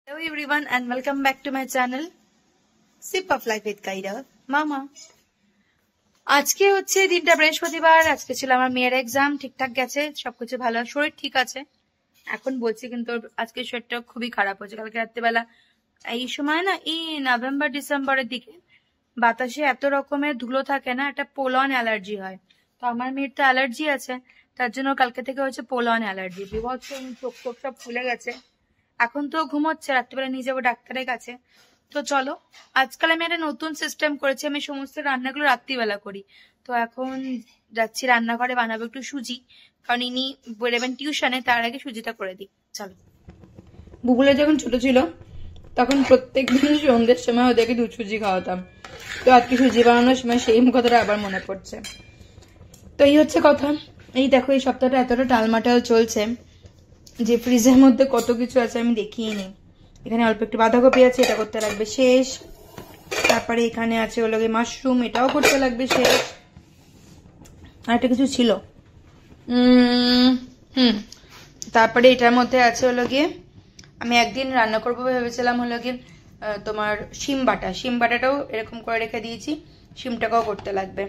Hello everyone and welcome back to my channel Sip of Life with Kaira Mama। আজকে হচ্ছে দিনটা বৃহস্পতিবার। আজকে ছিল আমার মেয়ের এক্সাম, ঠিকঠাক গেছে, সবকিছু ভালো, শরীর ঠিক আছে এখন বলছি, কিন্তু আজকে শরীরটা খুবই খারাপ হয়েছে। কালকে রাত্রেবেলা এই সময় না, এই নভেম্বর ডিসেম্বরের দিকে বাতাসে এত রকমের ধুলো থাকে না, একটা পোলন অ্যালার্জি হয়। তো আমার মেয়ের তো অ্যালার্জি আছে, তার জন্য কালকে থেকে হচ্ছে পোলন অ্যালার্জি, বিভৎস চোখ টোক সব ফুলে গেছে। এখন তো ঘুমোচ্ছে, রাত্রিবেলা নিয়ে যাবো ডাক্তারের কাছে। তো চলো, আজকাল আমি একটা নতুন সিস্টেম করেছি, আমি সমস্ত রান্নাগুলো রাত্রিবেলা করি। তো এখন যাচ্ছি রান্নাঘরে, বানাবো একটু সুজি, কারণ ইনি বেরোবেন টিউশনে, তার আগে সুজিটা করে দিই। চলো। বুবুলে যখন ছোট ছিল তখন প্রত্যেক দিন সন্ধ্যের সময় ওদেরকে দুধ সুজি খাওয়াতাম। তো আজকে সুজি বানানোর সময় সেই কথাটা আবার মনে পড়ছে। তো এই হচ্ছে কথা। এই দেখো, এই সপ্তাহটা এতটা টালমাটাল চলছে যে ফ্রিজের মধ্যে কত কিছু আছে আমি দেখিয়ে নিই। এখানে অল্প একটু বাঁধাকপি আছে, এটা করতে লাগবে শেষ। তারপরে এখানে আছে হলো গিয়ে মাশরুম, এটাও করতে লাগবে শেষ। আর একটা কিছু ছিল, তারপরে এটার মধ্যে আছে হলো গিয়ে, আমি একদিন রান্না করবো ভেবেছিলাম হলো গিয়ে তোমার শিম বাটা। শিম বাটাটাও এরকম করে রেখে দিয়েছি, শিমটাকেও করতে লাগবে।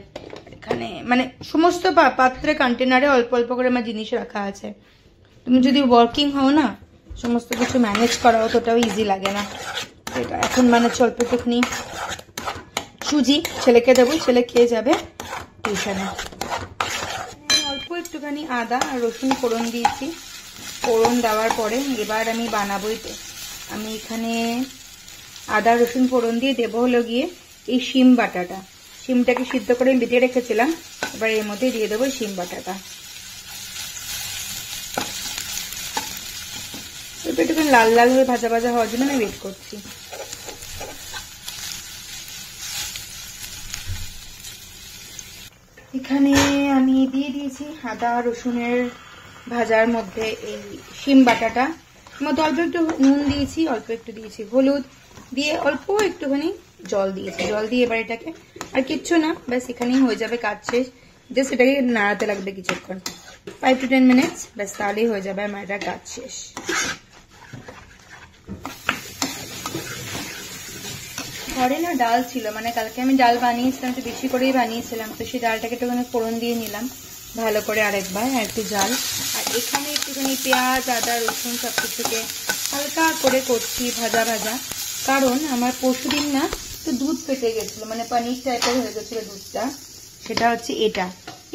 এখানে মানে সমস্ত পাত্রে কন্টেনারে অল্প অল্প করে আমার জিনিস রাখা আছে। তুমি যদি ওয়ার্কিং হও না, সমস্ত কিছু ম্যানেজ করা অতটাও ইজি লাগে না। এটা এখন মানে অল্প একটুখানি সুজি ছেলেকে দেবো, ছেলে খেয়ে যাবে টিউশনে। অল্প একটুখানি আদা আর রসুন ফোড়ন দিয়েছি। ফোড়ন দেওয়ার পরে এবার আমি বানাবোই। তো আমি এখানে আদা রসুন ফোড়ন দিয়ে দেবো হলো গিয়ে এই শিম বাটাটা। শিমটাকে সিদ্ধ করে বেটে রেখেছিলাম, এবার এর মধ্যে দিয়ে দেবো শিম বাটাটা। একটুখানি লাল লাল হয়ে ভাজা ভাজা হওয়ার জন্য আমি ওয়েট করছি। এখানে আমি দিয়ে দিয়েছি আদা রসুনের ভাজার মধ্যে এই শিম বাটাটা। মধ্যে অল্প একটু নুন দিয়েছি, অল্প একটু দিয়েছি হলুদ, দিয়ে অল্প একটুখানি জল দিয়েছি। জল দিয়ে এবার এটাকে আর কিচ্ছু না, ব্যাস এখানেই হয়ে যাবে কাজ শেষ। জাস্ট এটাকে নাড়াতে লাগবে কিছুক্ষণ, 5 to 10 minutes, ব্যাস তাহলেই হয়ে যাবে আমার এটা কাজ শেষ। ঘরে না ডাল ছিল, মানে কালকে আমি ডাল বানিয়েছিলাম, একটু বেশি করেই বানিয়েছিলাম। তো সেই ডালটাকে একটুখানি ফোড়ন দিয়ে নিলাম ভালো করে আরেকবার, আর একটু জাল। আর এখানে একটুখানি পেঁয়াজ আদা রসুন সব কিছুকে হালকা করে করছি ভাজা ভাজা, কারণ আমার পরশুদিন না তো দুধ ফেটে গেছিল, মানে পনির টাইপের হয়ে গেছিল দুধটা। সেটা হচ্ছে এটা,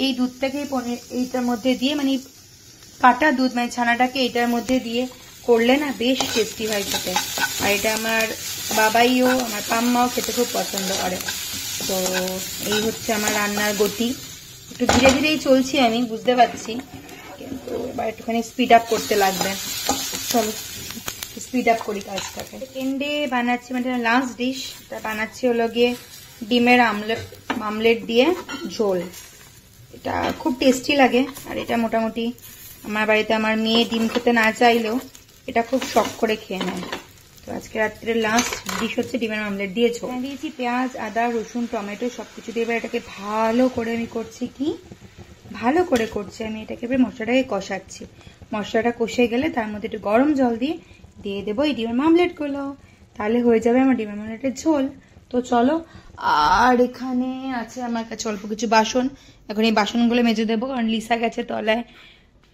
এই দুধটাকে পনির এইটার মধ্যে দিয়ে, মানে কাটা দুধ মানে ছানাটাকে এটার মধ্যে দিয়ে করলে না বেশ টেস্টি হয় খেতে। আর এটা আমার বাবাইও আমার পাম্মাও খেতে খুব পছন্দ করে। তো এই হচ্ছে আমার রান্নার গতি। একটু ধীরে ধীরেই চলছি আমি, বুঝতে পারছি, কিন্তু এবার একটুখানি স্পিড আপ করতে লাগবে। চলো স্পিড আপ করি কাজটাকে। এন্ডে বানাচ্ছি, মানে লাস্ট ডিশ বানাচ্ছি হলো গিয়ে ডিমের আমলেট দিয়ে ঝোল। এটা খুব টেস্টি লাগে, আর এটা মোটামুটি আমার বাড়িতে আমার মেয়ে ডিম খেতে না চাইলেও এটা খুব শখ করে খেয়ে নেয়। তো আজকে রাত্রের লাস্ট ডিশ হচ্ছে ডিমের আমলেট দিয়ে ঝোল। দিয়েছি পেঁয়াজ আদা রসুন টমেটো সবকিছু দিয়ে এবার এটাকে ভালো করে আমি করছি, কি ভালো করে করছি আমি এটাকে, এবার মশলাটাকে কষাচ্ছি। মশলাটা কষে গেলে তার মধ্যে একটু গরম জল দিয়ে দেবো এই ডিমের আমলেটগুলো, তাহলে হয়ে যাবে আমার ডিমের আমলেটের ঝোল। তো চলো। আর এখানে আছে আমার কাছে অল্প কিছু বাসন, এখন এই বাসনগুলো মেজে দেবো, কারণ লিসা গেছে তলায়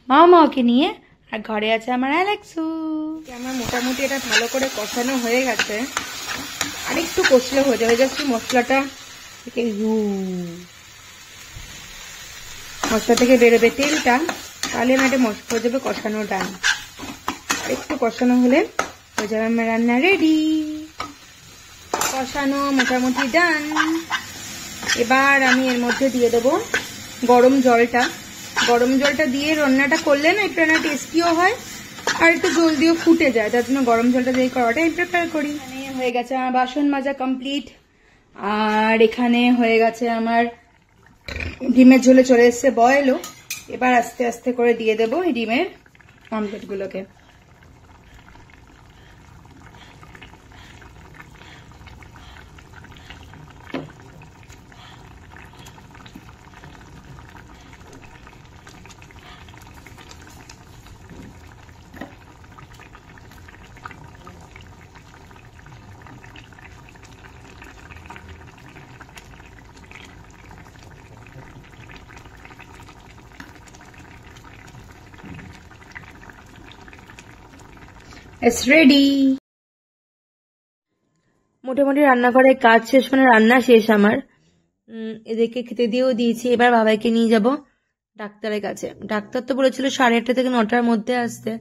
মামাকে নিয়ে, আর ঘরে আছে আমার অ্যালেক্সু। আমার মোটামুটি এটা ভালো করে কষানো হয়ে গেছে, আর একটু কষলে হয়ে যাবে। জাস্ট মশলাটা থেকে মশলা থেকে বেরোবে তেলটা, তাহলে আমার এটা হয়ে যাবে কষানো ডান। আর একটু কষানো হলে হয়ে যাবে আমার রান্না রেডি। কষানো মোটামুটি ডান। এবার আমি এর মধ্যে দিয়ে দেবো গরম জলটা। গরম জলটা দিয়ে রান্নাটা করলে না একটু রান্না টেস্টিও হয়, আর একটু জলদিও ফুটে যায়, তার জন্য গরম জলটা দিয়ে করাটা আমি প্রেফার করি। এখানে হয়ে গেছে আমার বাসন মাজা কমপ্লিট, আর এখানে হয়ে গেছে আমার ডিমের ঝোলে চলে এসছে বয়েলও। এবার আস্তে আস্তে করে দিয়ে দেবো এই ডিমের আমলেটগুলোকে। It's ready. মোটামুটি রান্নাঘরে কাজ শেষ, মানে রান্না শেষ আমার। এদেরকে খেতে দিয়েও দিয়েছি। এবার বাবাইকে নিয়ে যাব ডাক্তারের কাছে। ডাক্তার তো বলেছিল 8:30 থেকে 9টার মধ্যে আসতে,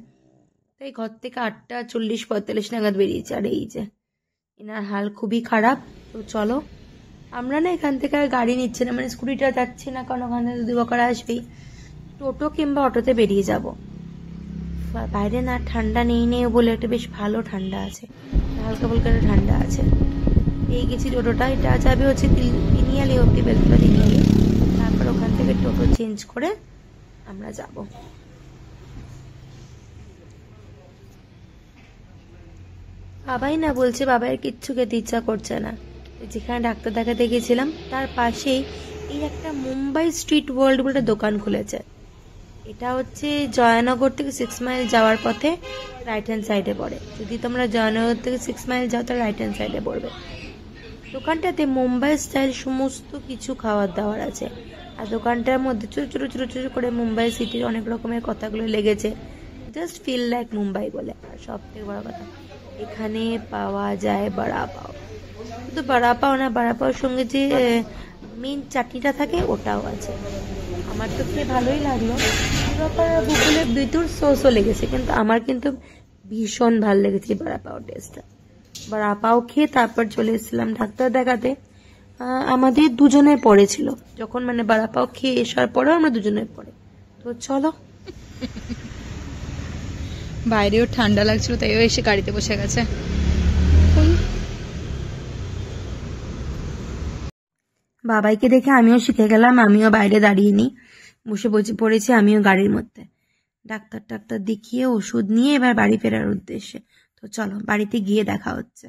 তাই ঘর থেকে 8:40-45 নাগাদ বেরিয়েছে। আর এই যে এনার হাল খুবই খারাপ। তো চলো, আমরা না এখান থেকে আর গাড়ি নিচ্ছে না, মানে স্কুটিটা যাচ্ছি না, কারণ ওখানে দিদি বকারা আসবেই। টোটো কিংবা অটোতে বেরিয়ে যাব। বাইরে না ঠান্ডা নেই বলে একটা বেশ ভালো ঠান্ডা আছে, হালকা ফুলকা ঠান্ডা আছে। পেয়ে গেছি টোটোটা। এটা যাবে হচ্ছে তিনিয়ালি অব্দি, বেলতলা তিনিয়ালি। তারপর ওখান থেকে টোটো চেঞ্জ করে আমরা যাব। বাবাই না বলছে বাবাইয়ের কিচ্ছু খেতে ইচ্ছা করছে না। যেখানে ডাক্তার দেখাতে গেছিলাম তার পাশেই এই একটা মুম্বাই স্ট্রিট ওয়ার্ল্ড বলে দোকান খুলেছে। এটা হচ্ছে জয়নগর থেকে 6 মাইল যাওয়ার পথে রাইট হ্যান্ড সাইডে পড়ে। যদি তোমরা জয়নগর থেকে 6 মাইল যাও তাহলে রাইট হ্যান্ড সাইডে পড়বে। দোকানটাতে মুম্বাই স্টাইল সমস্ত কিছু খাবার দাবার আছে। আর দোকানটার মধ্যে ছোট ছোট ছোট ছোট করে মুম্বাই সিটির অনেক রকমের কথাগুলো লেগেছে, জাস্ট ফিল লাইক মুম্বাই বলে। আর সব থেকে বড় কথা, এখানে পাওয়া যায় বড়া পাও। শুধু বড়া পাও না, বড়া পাওয়ার সঙ্গে যে মেন চাটনিটা থাকে ওটাও আছে। আমার তো খেয়ে ভালোই লাগলো। গুগলের ভিতর সসও লেগেছে, কিন্তু আমার কিন্তু ভীষণ ভালো লেগেছে বড়া পাও টেস্টটা। বড়া পাও খেয়ে তারপর চলে এসেছিলাম ডাক্তার দেখাতে। আমাদের দুজনের পরে ছিল, যখন মানে বড়া পাও খেয়ে আসার পরেও আমরা দুজনের পরে। তো চলো। বাইরেও ঠান্ডা লাগছিল, তাইও এসে গাড়িতে বসে গেছে। বাবাইকে দেখে আমিও শিখে গেলাম, আমিও বাইরে দাঁড়িয়ে নি, বসে পড়েছি আমিও গাড়ির মধ্যে। ডাক্তার দেখিয়ে ওষুধ নিয়ে এবার বাড়ি ফেরার উদ্দেশ্যে। তো চলো, বাড়িতে গিয়ে দেখা হচ্ছে।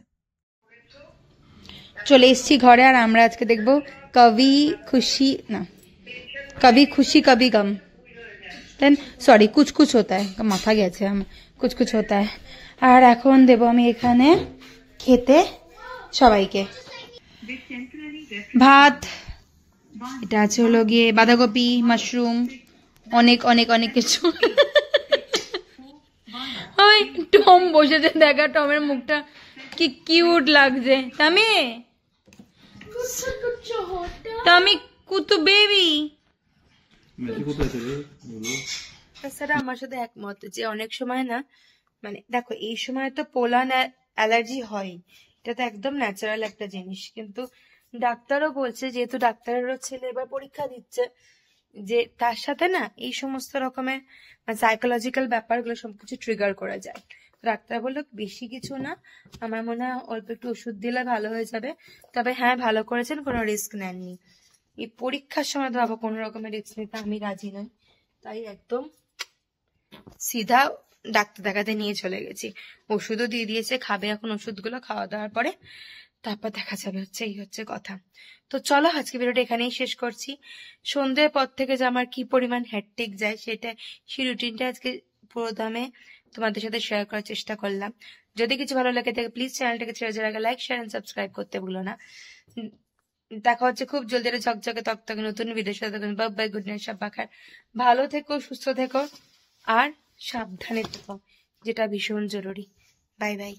চলে এসেছি ঘরে। আর আমরা আজকে দেখবো কবি খুশি কবি গম, দেন সরি কুছ কুছ হতা হ্যায়, মাথা গেছে আমার, কুছ কুছ হতা হ্যায়। আর এখন দেবো আমি এখানে খেতে সবাইকে ভাত। এটা আছে হলো গিয়ে বাঁধাকপি, মাশরুম, অনেক অনেক অনেক কিছু। ওই টম বসেছে, দেখা টমের মুখটা কি কিউট লাগছে। তামি কুতু বেবি। তাছাড়া আমার সাথে একমত যে অনেক সময় না, মানে দেখো এই সময় তো পোলান অ্যালার্জি হয়, এটা তো একদম ন্যাচারাল একটা জিনিস। কিন্তু ডাক্তারও বলছে, যেহেতু ডাক্তারেরও ছেলে এবার পরীক্ষা দিচ্ছে, যে তার সাথে না এই সমস্ত রকমের সাইকোলজিক্যাল ব্যাপারগুলো সবকিছু ট্রিগার করা যায়। ডাক্তার বললো বেশি কিছু না, আমার মনে হয় অল্প একটু ওষুধ দিলে ভালো হয়ে যাবে। তবে হ্যাঁ, ভালো করেছেন, কোনো রিস্ক নেননি। এই পরীক্ষার সময় তো বাবা কোনো রকমের রিস্ক নিতে আমি রাজি নই, তাই একদম সিধা ডাক্তার দেখাতে নিয়ে চলে গেছি। ওষুধও দিয়ে দিয়েছে, খাবে এখন ওষুধগুলো, খাওয়া দাওয়ার পরে তারপর দেখা যাবে। এই হচ্ছে কথা। তো চলো, আজকে ভিডিওটা এখানেই শেষ করছি। সন্ধ্যের পর থেকে যে আমার কি পরিমাণ হেডটেক যায় সেই রুটিনটা আজকে পুরো দামে তোমাদের সাথে শেয়ার করার চেষ্টা করলাম। যদি কিছু ভালো লাগে থাকে প্লিজ চ্যানেলটাকে ছেড়ে যাওয়ার আগে লাইক, শেয়ার এন্ড সাবস্ক্রাইব করতে ভুলো না। দেখা হচ্ছে খুব জলদি ঝকঝকে তকতকে নতুন ভিডিওর সাথে। বাই, গুড নাইট, সব বাখার, ভালো থেকো, সুস্থ থেকো আর সাবধানে থেকো, যেটা ভীষণ জরুরি। Bye bye.